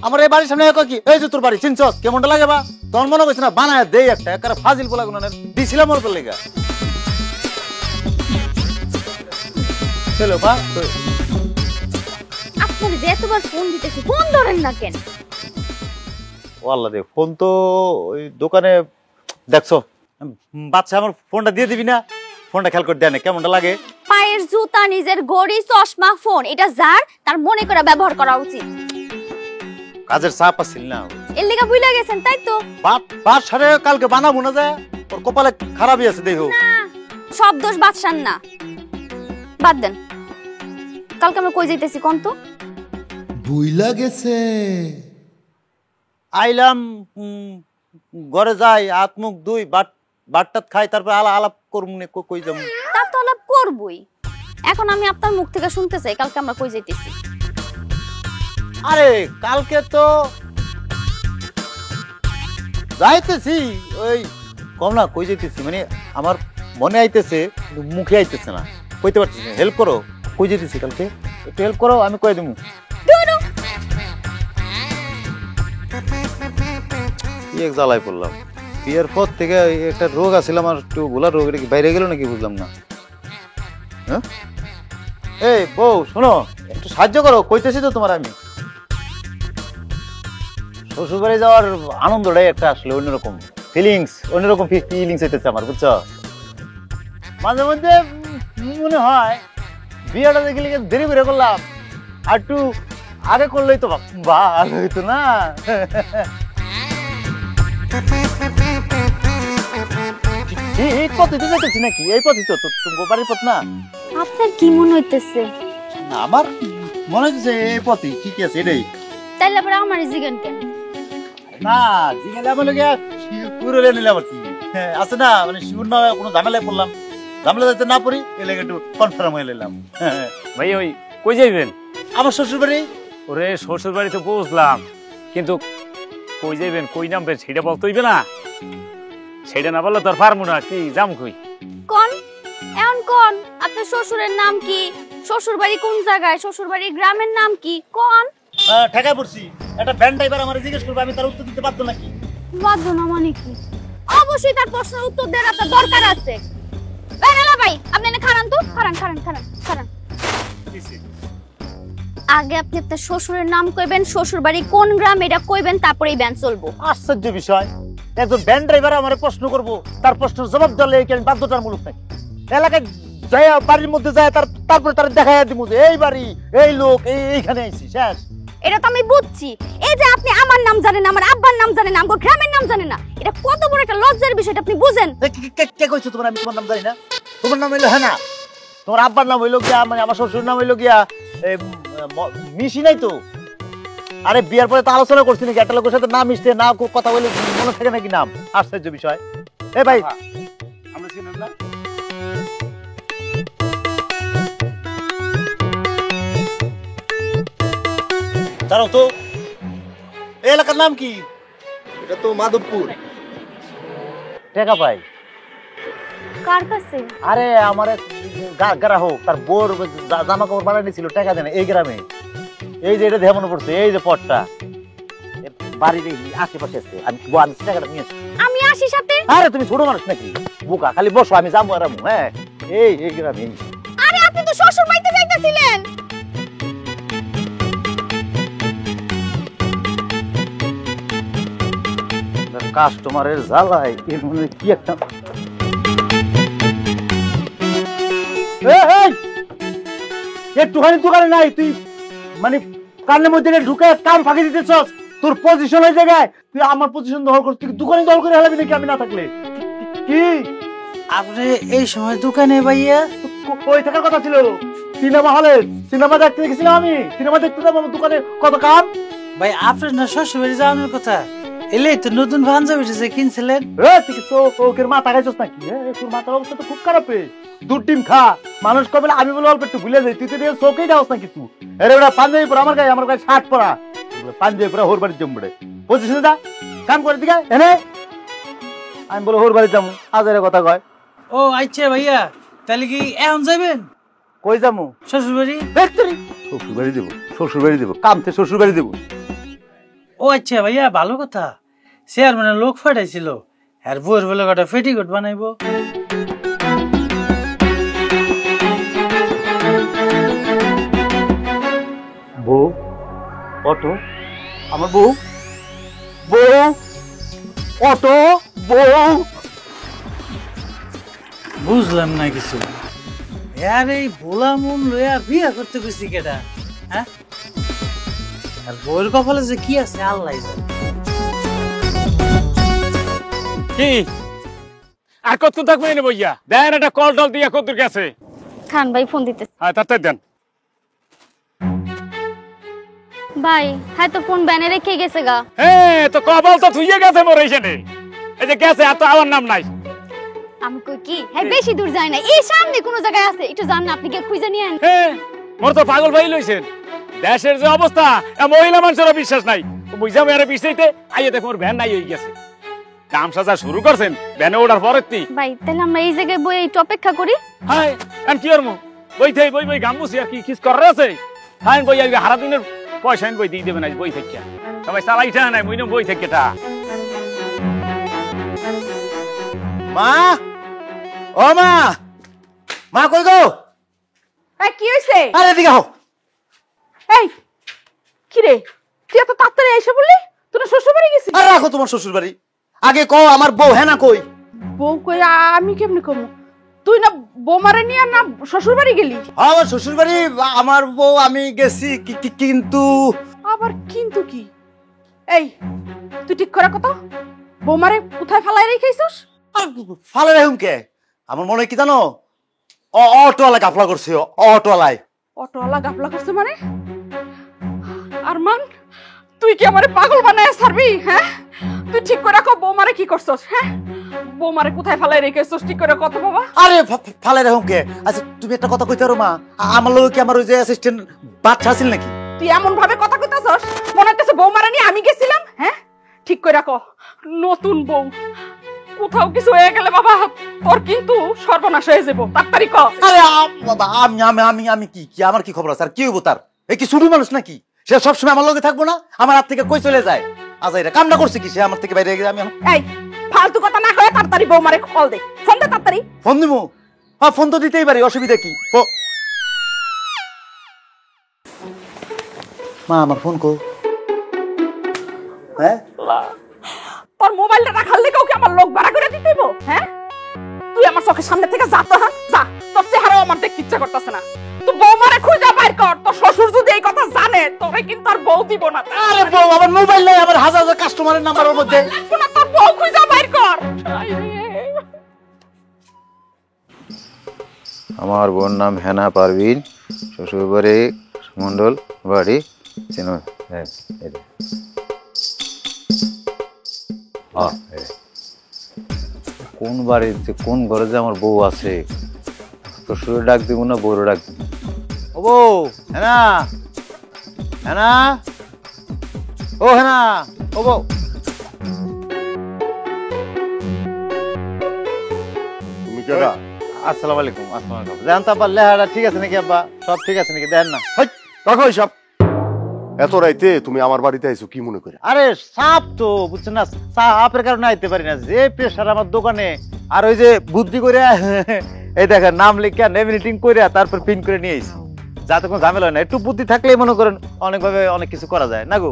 আমার এই বাড়ির সামনে কয় কি, এই যে তোর বাড়ি চিনছস, কেমনটা লাগে বা? তোর মনে কইছ না বানায় দেই একটা, একারে ফাজিল পোলা গুলো দিছিলাম ওর লেগা। চলো মা, আপনার যে এতবার ফোন দিতেছি, ফোন ধরেন না কেন? ও আল্লাহ রে, ফোন তো ওই দোকানে দেখছো। বাচ্চা আমার ফোনটা দিয়ে দিবি না? ফোনটা খেয়াল করে দেয় না, কেমনটা লাগে? পায়ের জুতা, নিজের ঘড়ি, চশমা, ফোন, এটা যার তার মনে করে ব্যবহার করা উচিত। কাজের চাপ আছিল না, এর লেগা ভুলে গেছেন তাই তো? বাপ সারে কালকে বানাবো না, যায় তোর কপালে খারাপই আছে দেখো। সব দোষ বাদশার না, বাদ দেন। কালকে আমরা কই যাইতেছি কোন তো? বুইলা গেছে। আইলাম, ঘরে যাই, হাত মুখ ধুই, বাটটাত খাই, তারপর আলাপ করবো, কই যাবো। তা তো আলাপ করবই। এখন আমি আপনার মুখ থেকে শুনতে চাই কালকে আমরা কই যাইতেছি। আরে কালকে তো যাইতেছি, ওই কম না কই যাইতেছি, মানে আমার মনে আইতেছে মুখে আইতেছে না, কইতে পারতেছি না। হেল্প করো, কই যাইতেছি কালকে, একটু হেল্প করো, আমি কই দেবো। এক জ্বালায় পড়লাম। বিয়ের পর থেকে একটা রোগ আছিল আমার, একটু ভোলা রোগ, এটা কি বাইরে গেল নাকি বুঝলাম না। হ্যাঁ এই বউ শোনো, একটু সাহায্য করো, কইতেছি তো তোমার আমি। শ্বশুরবাড়ি যাওয়ার আনন্দটাই একটা আসলে অন্যরকম ফিলিংস হইতেছে আমার, বুঝছো। মাঝে মধ্যে মনে হয় বিয়েটা দেখে লিখে দেরি বেড়ে করলাম, আর একটু আগে করলেই তো ভালো হইতো না? এই পথে তো যেতেছি নাকি? এই পথে তো তোমার বাড়ির পথ না? আপনার কি মনে হইতেছে? আমার মনে হচ্ছে এই পথে ঠিক আছে এটাই। তাইলে আবার আমার জিগান কেন? না জিগালে আমার লোক পুরো নিলাম আর কি, আছে না মানে শিবুর না কোনো ঝামেলায় পড়লাম, ঝামেলা যাতে না পড়ি এই লেগে একটু কনফার্ম হয়ে নিলাম। ভাই ওই কই যাইবেন? আমার শ্বশুর বাড়ি। ওরে শ্বশুর বাড়িতে বুঝলাম, কিন্তু কই যাইবেন কই নামবেন সেটা বলতে হইবে না? সেটা না বললে তোর পারবো না, কি যাম কই? কোন এমন কোন আপনার শ্বশুরের নাম কি? শ্বশুর বাড়ি কোন জায়গায়? শ্বশুর বাড়ির গ্রামের নাম কি? কোন? ঠেকায় পড়ছি, একটা ভ্যান ড্রাইভার আমার জিজ্ঞেস করবে, আমি তার উত্তর দিতে পারতো নাকি? বাধ্য না মানে কি? অবশ্যই তার প্রশ্নের উত্তর দেওয়ার আপনার দরকার আছে। বেনালা ভাই আপনি এনে খারান তো, খারান খারান খারান খারান। আগে আপনি আপনার শ্বশুরের নাম কইবেন, শ্বশুর বাড়ি কোন গ্রাম এটা কইবেন, তারপরেই ব্যান চলবো। আশ্চর্য বিষয়, একজন ভ্যান ড্রাইভার আমার প্রশ্ন করবো, তার প্রশ্নের জবাব দিলে কি আমি বাধ্যতামূলক নাকি? এলাকায় যায় বাড়ির মধ্যে যায় তারপরে তার দেখা দিব যে এই বাড়ি এই লোক এইখানে আইছি, শেষ। এটা তো আমি বুঝছি, এই যে আপনি আমার নাম জানেন, আমার আব্বার নাম জানেন, আমার গ্রামের নাম জানেন না, এটা কত বড় একটা লজ্জার বিষয়, আপনি বুঝেন? কে কইছো তোমার? আমি তোমার নাম জানি না। তোমার নাম হইলো হ্যাঁ না, তোমার আব্বার নাম হইলো গিয়া মানে আমার শ্বশুর নাম হইলো গিয়া মিশি নাই তো? আরে বিয়ার পরে তো আলোচনা করছি নাকি একটা লোকের সাথে নাম মিশতে না কথা বলে মনে থাকে নাকি নাম? আশ্চর্য বিষয়। এ ভাই আমরা চিনেন না? দাঁড়াও তো, এই এলাকার নাম কি? এটা তো মাধবপুর। টাকা পাই কার কাছে? আরে আমার গ্রাহক তার বোর জামা কাপড় বানাই নিয়েছিল, টাকা দেন এই গ্রামে। এই যে এটা দেখে মনে পড়ছে, এই যে পথটা বাড়ির আশেপাশে আছে, আমি টাকাটা নিয়ে আসি। আমি আসি সাথে? আরে তুমি ছোট মানুষ নাকি বোকা, খালি বসো আমি যাবো আরাম। হ্যাঁ এই গ্রামে। আরে আপনি তো শ্বশুর বাড়িতে যাইতেছিলেন। কাস্টমারের জ্বালায় এর মনে কি একটা একটুখানি দোকানে নাই, তুই মানে কানের মধ্যে ঢুকে কাম ফাঁকি দিতেছস। তোর পজিশন ওই জায়গায়, তুই আমার পজিশন দখল করছিস, তুই দোকানে দখল করে হেলাবি নাকি আমি না থাকলে? কি আপনি এই সময় দোকানে ভাইয়া? কই থাকার কথা ছিল? সিনেমা হলে সিনেমা দেখতে গেছিলাম আমি, সিনেমা দেখতে যাবো, আমার দোকানে কত কাম। ভাই আপনার না শ্বশুর বাড়ি যাওয়ানোর কথা, এলেই তো নতুন পাঞ্জাবি যে কিনছিলেন। তুই চোখের মাথা খাইছস নাকি? তোর মাথার অবস্থা তো খুব খারাপ। দুধ ডিম খা, মানুষ কবে আমি বলে অল্প একটু ভুলে যাই, তুই তো চোখেই দাওস না কিছু। আরে ওরা পাঞ্জাবি পরা আমার গায়ে শার্ট পরা, পাঞ্জাবি পরা হোর বাড়ির জমবে পজিশনে যা কাম করে দিকে এনে। আমি বলে হোর বাড়ি যাবো, আজের কথা কয়। ও আচ্ছা ভাইয়া, তাহলে কি এখন যাবেন? কই যাবো? শ্বশুর বাড়ি। শ্বশুর বাড়ি দেবো, শ্বশুর বাড়ি দেবো, কামতে শ্বশুর বাড়ি দেবো। ও আচ্ছা ভাইয়া, ভালো কথা। চেয়ারম্যানের লোক ফাটাইছিল, আর বউয়ের বলে কটা পেটিকোট বানাইবো। বউ অটো, আমার বউ অটো বউ। বুঝলাম না কিছু। আর এই ভোলা মন লইয়া বিয়া করতে গেছি কেটা? হ্যাঁ, আর বউয়ের কপালে যে কি আছে আল্লাহ জানে। কি আর কত থাকবে এনে বইয়া? দেন একটা কল টল দিয়া কত গেছে? খান ভাই ফোন দিতে। হ্যাঁ তাতে দেন ভাই। হ্যাঁ তো ফোন ব্যানে রেখে গেছে গা। হ্যাঁ তো কবল তো থুইয়ে গেছে মোর এইখানে, এই যে গেছে এত আমার নাম নাই। আমি কই কি হ্যাঁ বেশি দূর যায় না, এই সামনে কোন জায়গায় আছে, একটু জান না, আপনি কি খুঁজে নিয়ে আন। হ্যাঁ মোর তো পাগল ভাই লইছেন, দেশের যে অবস্থা মহিলা মানুষের বিশ্বাস নাই, বুঝাম এর বিষয়তে আইয়ে দেখ মোর ভ্যান নাই হয়ে গেছে। কাম সাজা শুরু করছেন ভ্যানে ওঠার পরেই। ভাই তাহলে আমরা এই জায়গায় বই একটু অপেক্ষা করি। হ্যাঁ আমি কি করবো? বই গামুছি আর কি কিস করার আছে। হ্যাঁ বই আজকে হারা দিনের পয়সা বই দিয়ে দেবেন আজ বই থেকে, সবাই চালাইটা নাই বই বই থেকে টা। মা ও মা, মা কই গো? কি হয়েছে? আরে এদিকে আও। এই কি রে, তুই এত তাড়াতাড়ি এসে বললি তোর শ্বশুর বাড়ি গেছিস? আর রাখো তোমার শ্বশুর বাড়ি, আগে কও আমার বউ হ্যাঁ না কই? বউ কই? আমি কেমনে কমু? তুই না বৌমারে নিয়ে না শ্বশুর বাড়ি গেলি? আমার শ্বশুর বাড়ি আমার বউ আমি গেছি কিন্তু আবার কিন্তু কি? এই তুই ঠিক করে কত বৌমারে কোথায় ফালাই রেখেছিস? ফালে রাখুন কে? আমার মনে হয় কি জানো, অটোওয়ালা গাফলা করছে, অটোওয়ালায়। অটোওয়ালা গাফলা করছে মানে? আরমান তুই কি আমারে পাগল বানায় ছাড়বি? হ্যাঁ তুই ঠিক করে রাখো বৌমারে কি করছস? হ্যাঁ বৌমারে কোথায় ফালাই রেখেছিস ঠিক করে কত বাবা? আরে ফালে রাখুন কে? আচ্ছা তুমি একটা কথা কইতে পারো মা, আমার লোক কি আমার ওই যে অ্যাসিস্ট্যান্ট বাচ্চা আছিল নাকি? তুই এমন ভাবে কথা কইতাছস মনে হচ্ছে বৌমারে নিয়ে আমি গেছিলাম। হ্যাঁ ঠিক করে রাখো, নতুন বউ কোথাও কিছু হয়ে গেলে বাবা তোর কিন্তু সর্বনাশ হয়ে যাবো। তাড়াতাড়ি কর। আরে বাবা আমি আমি আমি আমি কি কি আমার কি খবর আছে? আর কি হইব তার? এই কি ছোট মানুষ নাকি? সে সবসময় আমার লগে থাকবো না? আমার হাত থেকে কই চলে যায়? আচ্ছা এটা কামনা করছে কি? সে আমার থেকে বাইরে গেছে। আমি এই ফালতু কথা না কয়ে তাড়াতাড়ি বৌমারে কল দে, ফোন দে তাড়াতাড়ি। ফোন দিমু? হ্যাঁ ফোন তো দিতেই পারি, অসুবিধা কি? মা আমার ফোন কো। হ্যাঁ তোর মোবাইলটা রাখার লেগেও কি আমার লোক ভাড়া করে দিতে হইব? হ্যাঁ তুই আমার চোখের সামনে থেকে যা তো। হ্যাঁ যা, তোর চেহারাও আমার দেখতে ইচ্ছা করতেছে না। তুই বৌমারে খুঁজে বাইর কর। তোর শ্বশুর যদি এই কথা জানে তোরে কিন্তু আর বউ দিব না। আরে বউ আমার মোবাইল নাই, আমার হাজার হাজার কাস্টমারের নাম্বারের মধ্যে। শোনা তোর বউ খুঁজে বাইর কর। আমার বোন নাম হেনা পারভিন, শ্বশুর বাড়ি মন্ডল বাড়ি চেনো? হ্যাঁ কোন বাড়িতে কোন ঘরে যে আমার বউ আছে, শ্বশুরে ডাক দিব না বউরে ডাক দিব? ও বউ হেনা, হেনা ও হেনা ও বউ। তুমি কেডা? আসসালামু আলাইকুম। আসসালামু আলাইকুম। জানতা আব্বা লেহারা ঠিক আছে নাকি? আব্বা সব ঠিক আছে নাকি? দেন না। হাই রাখো এইসব। এত রাইতে তুমি আমার বাড়িতে আইছো কি মনে করে? আরে সাপ তো বুঝছেন না, সাপের কারণে আইতে পারি না। যে প্রেশার আমার দোকানে, আর ওই যে বুদ্ধি করে এই দেখেন নাম লিখে নেভিটিং করে তারপর পিন করে নিয়ে আইছি, যাতে কোনো ঝামেলা হয় না। একটু বুদ্ধি থাকলেই মনে করেন অনেকভাবে অনেক কিছু করা যায় না গো।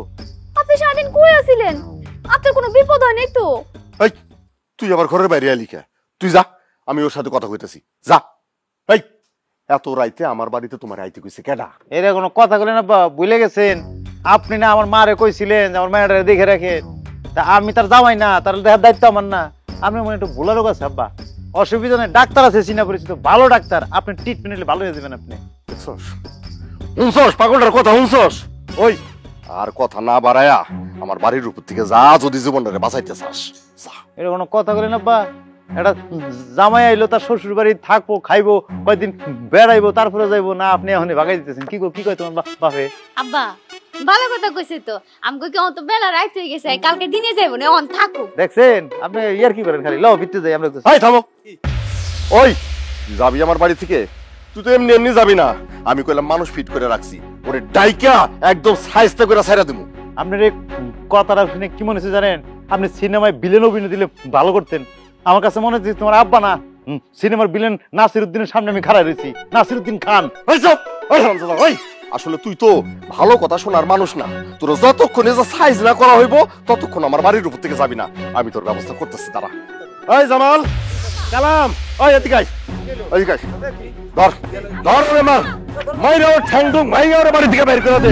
আপনি সারাদিন কই আছিলেন? আপনার কোনো বিপদ হয় নাই তো? এই তুই আবার ঘরের বাইরে আলি কে? তুই যা, আমি ওর সাথে কথা কইতেছি। যা। এই এত রাইতে আমার বাড়িতে তোমার আইতে কইছে কেডা? এরা কোনো কথা বলেন আব্বা, ভুলে গেছেন? আপনি না আমার মারে কইছিলেন যে আমার মেয়েটারে দেখে রাখেন, তা আমি তার জামাই না, তার দেখার দায়িত্ব আমার না? আপনার মনে একটু ভুলা রোগ আছে আব্বা। অসুবিধা নেই, ডাক্তার আছে চিনা পরিচিত, ভালো ডাক্তার। আপনি ট্রিটমেন্ট নিলে ভালো হয়ে যাবেন। আপনি হুঁসস পাগলটার কথা হুঁসস? ওই আর কথা না বাড়ায়া আমার বাড়ির উপর থেকে যা, যদি জীবনটারে বাঁচাইতে চাস। এটা কোনো কথা বলেন আব্বা? এটা জামাই আইলো, তার শ্বশুর বাড়ি থাকবো, খাইবো, কয়দিন বেড়াইবো, তারপরে যাইবো না? আপনি এখন ভাগাই দিতেছেন কি? কি কয় তোমার বাপে? আব্বা ভালো কথা কইছে তো, আমগো কি অত বেলা রাইত হয়ে গেছে, কালকে দিনে যাইবো না, অন থাকো। দেখছেন আপনি ইয়ার কি করেন খালি? লও ভিতরে যাই আমরা। এই থামো। ওই যাবি আমার বাড়ি থেকে? তুই তো এমনি এমনি যাবি না। আমি কইলাম মানুষ ফিট করে রাখছি, ওরে ডাইকা একদম সাইজটা করে ছাইরা দেবো। আপনার এই কথাটা শুনে কি মনে হচ্ছে জানেন? আপনি সিনেমায় ভিলেন অভিনয় দিলে ভালো করতেন। আমার কাছে মনে হচ্ছে তোমার আব্বা না, সিনেমার ভিলেন নাসির উদ্দিনের সামনে আমি খাড়া রয়েছি। নাসির উদ্দিন খান। ওই আসলে তুই তো ভালো কথা শোনার মানুষ না। তোর যতক্ষণে যে সাইজ না করা হইব ততক্ষণ আমার বাড়ির উপর থেকে যাবি না। আমি তোর ব্যবস্থা করতেছি, তারা। এই জামাল, কালাম, ওই এদিকে আয়, এদিকে আয়। ধর ধর রে মা, মাইরা ওর ঠ্যাং ঠুং মাইরা ওর বাড়ি থেকে বের করে দে।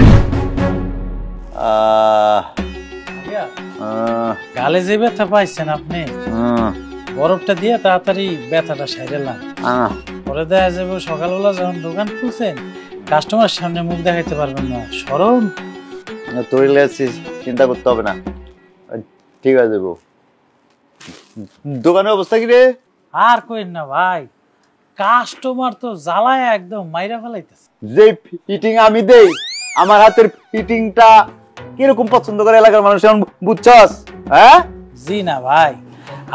গালে যে ব্যথা পাইছেন আপনি, বরফটা দিয়ে তাড়াতাড়ি ব্যথাটা সাইরেলাম। পরে দেখা যাবে সকালবেলা যখন দোকান খুলছেন কাস্টমার সামনে মুখ দেখাইতে পারবেন না, শরম। তোর চিন্তা করতে হবে না, ঠিক আছে যাবো। দোকানের অবস্থা কি রে? আর কইন না ভাই, কাস্টমার তো জ্বালায় একদম মাইরা ফেলাইতেছে। যে ফিটিং আমি দেই, আমার হাতের ফিটিংটা কিরকম পছন্দ করে এলাকার মানুষ বুঝছস? হ্যাঁ জি না ভাই,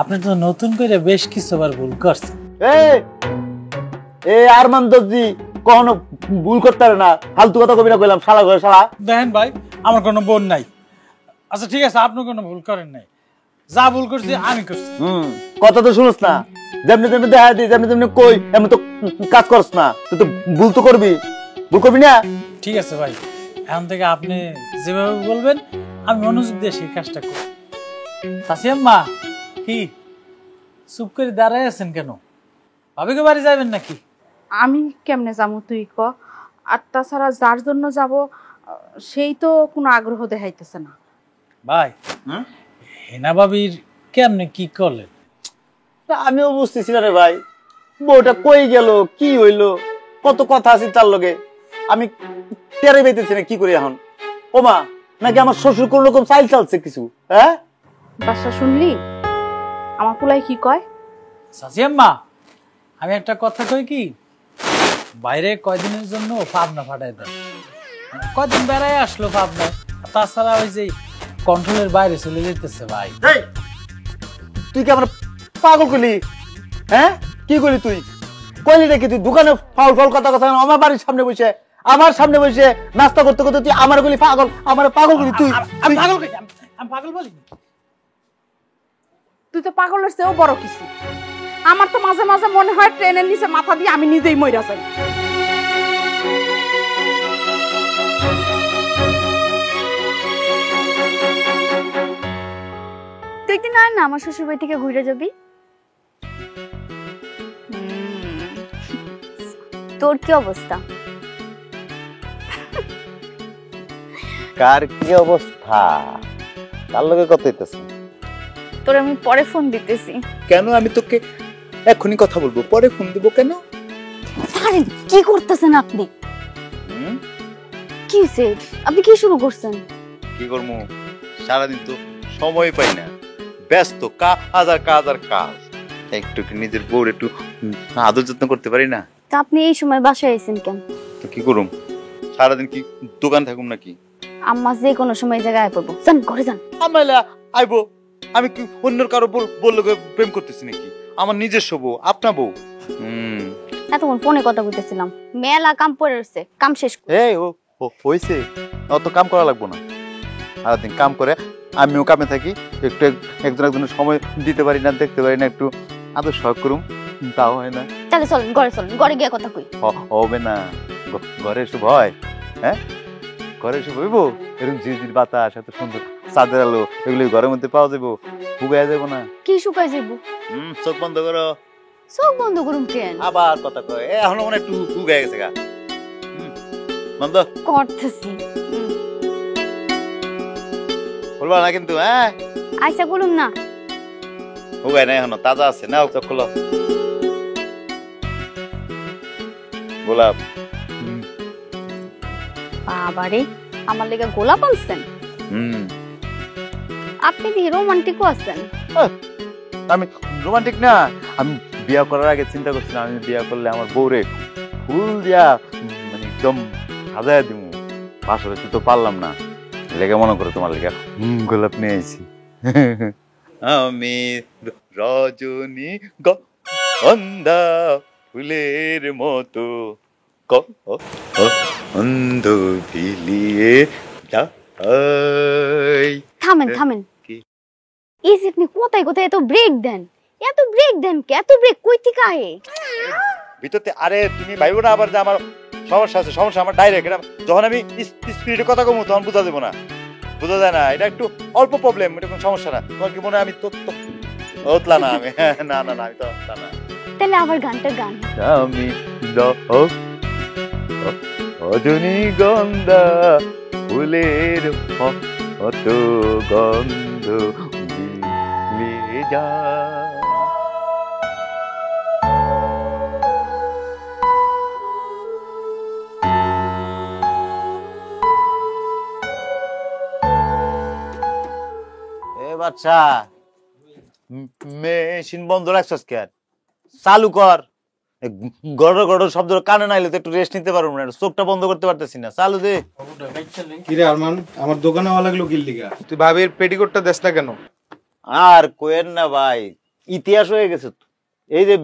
আপনি তো নতুন করে বেশ কিছুবার ভুল করছেন। আরমান দর্জি কখনো ভুল করতে পারে না। ফালতু কথা কবি না, কইলাম শালা ঘরে শালা। দেখেন ভাই, আমার কোনো বোন নাই। আচ্ছা ঠিক আছে, আপনি কোনো ভুল করেন নাই, যা ভুল করছি আমি করছি। কথা তো শুনস না, যেমনি যেমনি দেখা দিই, যেমনি যেমনি কই এমনি তো কাজ করস না। তুই তো ভুল তো করবি, ভুল করবি না? ঠিক আছে ভাই, এখন থেকে আপনি যেভাবে বলবেন আমি মনোযোগ দিয়ে সেই কাজটা করব। চাচি আম্মা, কি চুপ করে দাঁড়ায় আছেন কেন? ভাবিকে বাড়ি যাবেন নাকি? আমি কেমনে যাবো তুই ক? আর তাছাড়া যার জন্য যাব সেই তো কোনো আগ্রহ দেখাইতেছে না। ভাই হেনা ভাবির কেমনে কি করলেন? আমিও বুঝতেছি না রে ভাই, বউটা কই গেল, কি হইলো, কত কথা আছে তার লগে, আমি টেরে পাইতেছি না কি করি এখন। ও মা, নাকি আমার শ্বশুর কোন রকম চাইল চালছে কিছু? হ্যাঁ বাসা শুনলি আমার পোলাই কি কয়? চাচি আম্মা, আমি একটা কথা কই কি, বাইরে কয়দিনের জন্য পাবনা ফাটাই দেন। কয়দিন বেড়াই আসলো পাবনায়, তাছাড়া ওই যে কন্ট্রোলের বাইরে চলে যেতেছে ভাই। তুই কি আমার পাগল করলি? হ্যাঁ কি করলি তুই? কইলি নাকি তুই দোকানে ফাউল ফাউল কথা কথা আমার বাড়ির সামনে বসে, আমার সামনে বসে নাস্তা করতে করতে তুই আমার কইলি পাগল, আমার পাগল করলি তুই? আমি পাগল কই? আমি পাগল বলি? তুই তো পাগলের চেয়েও বড় কিছু। আমার তো মাঝে মাঝে মনে হয় ট্রেনের নিচে মাথা দিয়ে আমি নিজেই মইরা যাই। তুই কি না আমার শ্বশুর বাড়ি থেকে ঘুরে যাবি? তোর কি অবস্থা? কার কি অবস্থা? কার লগে কথা হইতেছে? তোর আমি পরে ফোন দিতেছি। কেন? আমি তোকে এখনই কথা বলবো, পরে ফোন দিব কেন? আরে কি করতেছেন আপনি? কি হইছে? আপনি কি শুরু করছেন? কি করবো? সারাদিন তো সময় পাই না, ব্যস্ত, কাজ আর কাজ আর কাজ। একটু নিজের বউর একটু আদর যত্ন করতে পারি না। তা আপনি এই সময় বাসায় আইছেন কেন? তো কি করুম? সারাদিন কি দোকান থাকুম নাকি? আম্মা যে কোনো সময় জায়গায় পড়বো, যান ঘরে যান। আমাইলা আইবো? আমি কি অন্যর কারো বললো প্রেম করতেছি নাকি? আমার নিজস্ব বউ, আপনা বউ। এতক্ষণ ফোনে কথা বলতেছিলাম, মেলা কাম পড়ে রয়েছে, কাম শেষ। এই ও হইছে, অত কাম করা লাগবো না। সারাদিন কাম করে আমিও কামে থাকি, একটু একজন একজনের সময় দিতে পারি না, দেখতে পারি না, একটু আদর শখ করুম, তাও হয় না। তাহলে চলেন ঘরে, চলেন ঘরে গিয়ে কথা কই। হবে না, ঘরে এসে ভয়। হ্যাঁ ঘরে এসে বইবো, এরকম ঝিরঝির বাতাস, এত সুন্দর চাঁদের আলো, এগুলো ঘরের মধ্যে পাওয়া যাবো? শুকাইয়া যাবো না? কি শুকাই যাবো? চোখ বন্ধ করো। চোখ বন্ধ করুন কেন? আবার কথা কয়, এখনো মনে একটু শুকাই গেছে গা। বন্ধ করতেছি। বলবা না কিন্তু। হ্যাঁ আইসা বলুন না। শুকাই না এখনো, তাজা আছে। নাও চোখ খোলো। গোলাপ। বাবারে, আমার লেগে গোলাপ আনছেন? আপনি কি রোমান্টিকও আছেন? আমি রোমান্টিক না, আমি বিয়া করার আগে চিন্তা করছিলাম আমি বিয়া করলে আমার বউরে ফুল দিয়া মানে একদম সাজায় দিব। বাসরে তো পারলাম না, লেগে মনে করে তোমার লেগে গোলাপ নিয়ে আইছি। আমি রজনী গন্ধা ফুলের মতো গন্ধ বিলিয়ে থামেন থামেন। এই যে আপনি কোথায় কোথায় এত ব্রেক দেন, এত ব্রেক দেন কে? এত ব্রেক কই থেকে আয়ে ভিতরতে? আরে তুমি ভাইবো না আবার যে আমার সমস্যা আছে। সমস্যা আমার ডাইরেক্ট। এটা যখন আমি স্পিরিটে কথা কমু তখন বোঝা যাবো না, বোঝা যায় না। এটা একটু অল্প প্রবলেম, এটা কোনো সমস্যা না। তোমার কি মনে হয় আমি তো ওতলা না? আমি না না না, আমি তো ওতলা না। তাহলে আবার গানটা গান। আমি রজনী গন্ধা ফুলের অত গন্ধ বিলিয়ে যা। বাচ্চা মেশিন বন্ধ রাখছস কেন? চালু কর। গড় গড় শব্দ কানে নাইলে তো একটু রেস্ট নিতে পারবো না, চোখটা বন্ধ করতে পারতেছি না। চালু দে। কিরে আরমান, আমার দোকানে হওয়া লাগলো কি লিগা? তুই ভাবির পেটিকোটটা দেস না কেন? আর কোয়েন না ভাই, ইতিহাস হয়ে গেছে। এই যে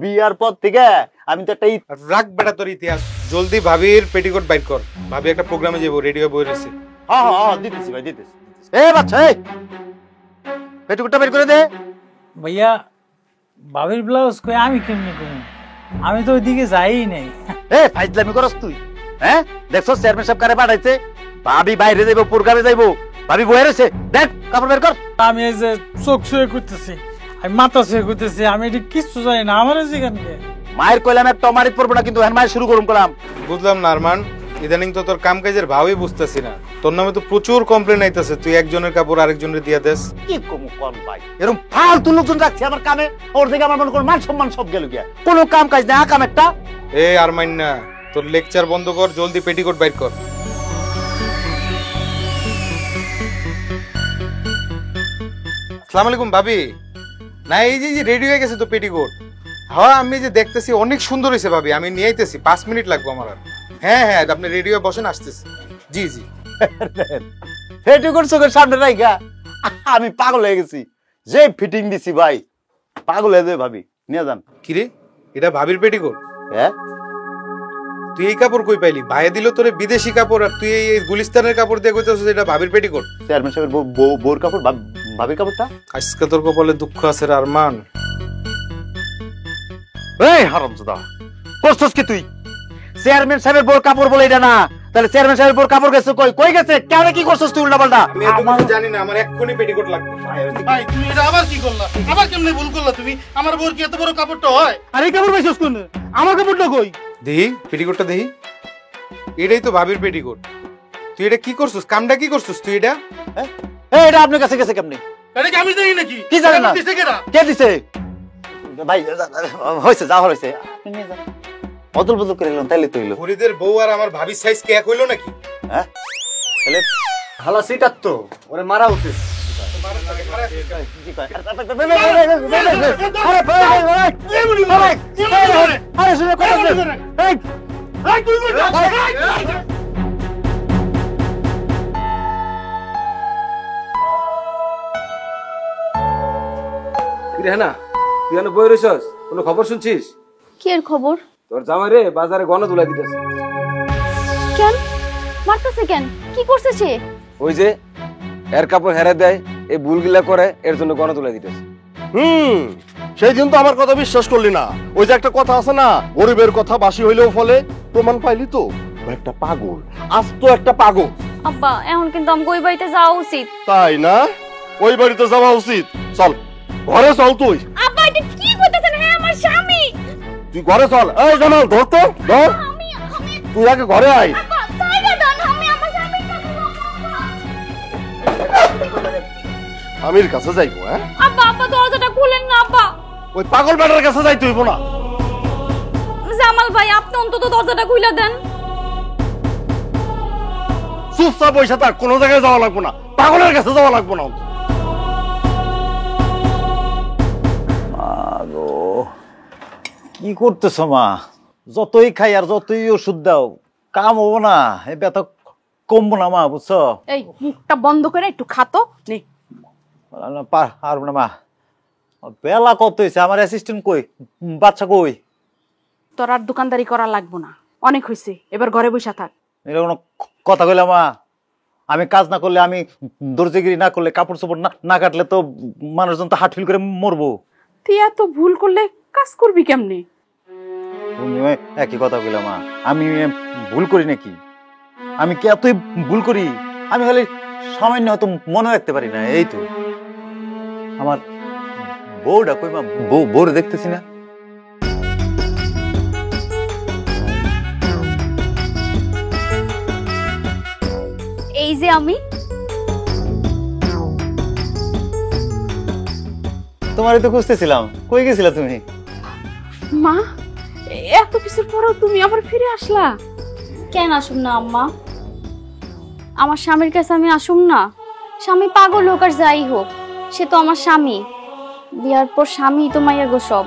বিয়ার পর থেকে আমি তো একটা রাখ বেটা তোর ইতিহাস। জলদি ভাবির পেটিকোট বাইর কর, ভাবি একটা প্রোগ্রামে যাবো, রেডি হয়ে বই রয়েছে। হ্যাঁ হ্যাঁ দিতেছি ভাই, দিতেছি। এ বাচ্চা, এই পেটিকোটটা বের করে দে। ভাইয়া ভাবির ব্লাউজ কই আমি কেমনে করি? আমি তো ওইদিকে যাই নাই। এ ফাইজলামি করস তুই? হ্যাঁ দেখছো চেয়ারম্যান সাহেব কারে পাঠাইছে? ভাবি বাইরে যাইবো, প্রোগ্রামে যাইবো, ভাবি বয়ে রয়েছে। দেখ কাপড় বের কর। আমি এই যে চোখ শুয়ে করতেছি, আমি মাথা শুয়ে করতেছি, আমি এটি কিচ্ছু জানি না। আমার যেখানে মায়ের কইলাম একটা মারিত পড়বো না, কিন্তু মায়ের শুরু করুম করলাম। বুঝলাম না আরমান, ইদানিং তো তোর কাম কাজের ভাবই বুঝতেছি না। তোর নামে তো প্রচুর কমপ্লেন আইতাছে, তুই একজনের কাপড় আরেকজনের দিয়া দেস। কি কমু কোন ভাই, এরকম ফালতু লোকজন রাখছি আমার কামে, ওর থেকে আমার মনে কর মান সম্মান সব গেল গিয়া। কোনো কাম কাজ না, কাম একটা। এ আরমান না, তোর লেকচার বন্ধ কর, জলদি পেটিকোট বাইর কর। আসসালামু আলাইকুম ভাবি। না এই যে রেডি হয়ে গেছে তো পেটিকোট। হ্যাঁ আমি যে দেখতেছি অনেক সুন্দর হয়েছে ভাবি, আমি নিয়ে আইতেছি, 5 মিনিট লাগবে আমার আর। হ্যাঁ হ্যাঁ আপনি রেডি হয়ে বসেন, আসতেছি। জি জি। পেটিকোট চোখের সামনে রাইগা আমি পাগল হয়ে গেছি, যে ফিটিং দিছি ভাই পাগল হয়ে যাবে ভাবি, নিয়ে যান। কিরে এটা ভাবির পেটিকোট? হ্যাঁ। তুই এই কাপড় কই পাইলি? ভাইয়া দিল তোরে বিদেশি কাপড়, আর তুই এই গুলিস্তানের কাপড় দিয়ে কইতেছিস এটা ভাবির পেটিকোট? চেয়ারম্যান সাহেবের বউর কাপড়, ভাবির কাপড়টা। আজকে তোর কপালে দুঃখ আছে রে আরমান। এই হারামজাদা, করছস কি তুই? চেয়ারম্যান সাহেবের বউর কাপড় বলে এটা না, তাহলে চেয়ারম্যান সাহেবের বউর কাপড় গেছে কই? কই গেছে? কেন কি করছস তুই উল্টা পাল্টা? আমি জানি না, আমার এক্ষুনি পেটিকোট লাগবে। ভাই তুমি এটা আবার কি করলা? আবার কেমনে ভুল করলা তুমি? আমার বউর কি এত বড় কাপড়টা হয়? আর এই কাপড় পাইছস কোন? আমার কাপড়টা কই? দেহি পেটিকোটটা দেহি। এটাই তো ভাবির পেটিকোট। তুই এটা কি করছস? কামটা কি করছস তুই এটা? এই এটা আপনার কাছে গেছে কেমনে? এটা কি আমি জানি নাকি? কি জানেন না? দিছে কেডা? কে দিছে? ভাই হইছে, যা হইছে আপনি নিয়ে যান। বদল বদল করে গেলাম তাইলে তো হইলো। ফরিদের বউ আর আমার ভাবির সাইজ কি এক হইলো নাকি? হ্যাঁ তাহলে ভালো সিটার তো ওরে মারা উচিত। না তুই এনে বই রইছস, কোনো খবর শুনছিস? কি এর খবর? তোর জামাই রে বাজারে গণ তুলাই দিতেছে। কেন মারতেছে কেন? কি করছে সে? ওই যে এর কাপড় হেরে দেয়, এই ভুলগুলা করে, এর জন্য গণ তুলাই দিতেছে। সেই দিন তো আমার কথা বিশ্বাস করলি না। ওই যে একটা কথা আছে না, গরিবের কথা বাসি হইলেও ফলে। প্রমাণ পাইলি তো, ও একটা পাগল, আজ তো একটা পাগল। আব্বা এখন কিন্তু আমাকে ওই বাড়িতে যাওয়া উচিত। তাই না? ওই বাড়িতে যাওয়া উচিত। চল ঘরে চল তুই। আব্বা এটা কি করতেছেন? হ্যাঁ আমার স্বামী। তুই ঘরে চল। এই জামাল ধর তো, ধর। তুই আগে ঘরে আয়। আব্বা সাইডে দাও, আমি আমার স্বামীর কাছে যাবো। আমির কাছে যাইবো? হ্যাঁ আব্বা আব্বা দরজাটা খুলেন না আব্বা। ওই পাগল বেটার কাছে যাইতে হইব না। জামাল ভাই আপনি অন্তত দরজাটা খুলে দেন। চুপচাপ বসে থাক, কোনো জায়গায় যাওয়া লাগবো না, পাগলের কাছে যাওয়া লাগবো না। কি করতেছ মা? যতই খাই আর যতই ওষুধ দাও কাম হবো না, এই ব্যথা কমবো না মা, বুঝছো? এই মুখটা বন্ধ করে একটু খাতো নে। পারবো না মা, বেলা কত হয়েছে, আমার অ্যাসিস্ট্যান্ট কই, বাচ্চা কই? তোর আর দোকানদারি করা লাগবো না, অনেক হয়েছে, এবার ঘরে বসে থাক। এটা কোনো কথা কইলাম মা? আমি কাজ না করলে, আমি দর্জিগিরি না করলে, কাপড় চোপড় না কাটলে তো মানুষজন তো হাট ফিল করে মরবো। তুই এত ভুল করলে কাজ করবি কেমনে? তুমি একই কথা কইলাম মা, আমি ভুল করি নাকি? আমি কি এতই ভুল করি? আমি খালি সামান্য হয়তো মনে রাখতে পারি না, এই তো। আমার বউটা কই মা? বউরে দেখতেছি না। এই যে আমি। তোমারই তো খুঁজতেছিলাম, কই গেছিলা তুমি? মা এত কিছুর পরেও তুমি আবার ফিরে আসলা? কেন আসুম না আম্মা? আমার স্বামীর কাছে আমি আসুম না? স্বামী পাগল হোক আর যাই হোক, সে তো আমার স্বামী। বিয়ার পর স্বামী তো মাইয়া গো সব।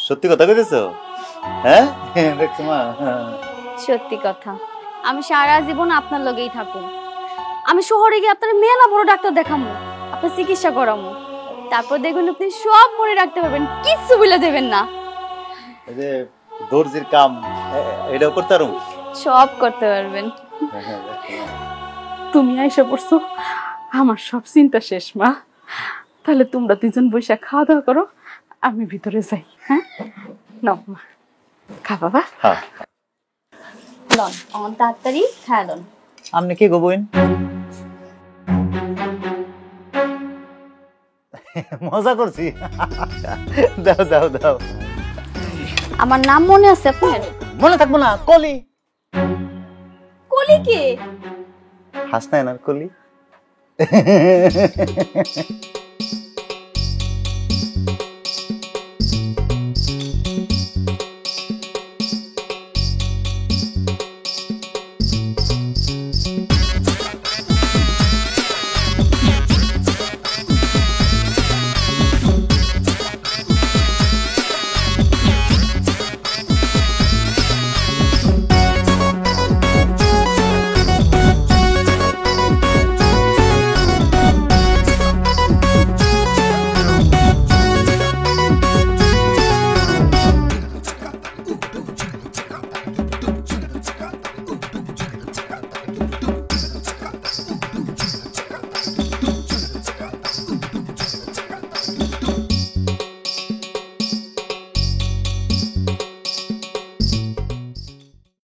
সত্যি কথা কইতেছো? হ্যাঁ দেখছো মা? সত্যি কথা। আমি সারা জীবন আপনার লগেই থাকুম। আমি শহরে গিয়ে আপনার মেলা বড় ডাক্তার দেখাবো, আপনার চিকিৎসা করাবো। তারপর দেখুন আপনি সব মনে রাখতে পারবেন, কিচ্ছু ভুলে যাবেন না। এই যে দর্জির কাম, এটাও করতে পারো? সব করতে পারবেন। তুমি আইসা পড়ছো, আমার সব চিন্তা শেষ মা। তাহলে তোমরা দুজন বসে খাওয়া দাওয়া করো, আমি ভিতরে যাই। হ্যাঁ নাও মা, খা বাবা। হ্যাঁ লন আমার তাড়াতাড়ি খায় লন। আপনি কি গোবইন? মজা করছি। দাও দাও দাও। আমার নাম মনে আছে আপনার? মনে থাকবো না, কলি। কলি কে? হাসনাইন আর কলি।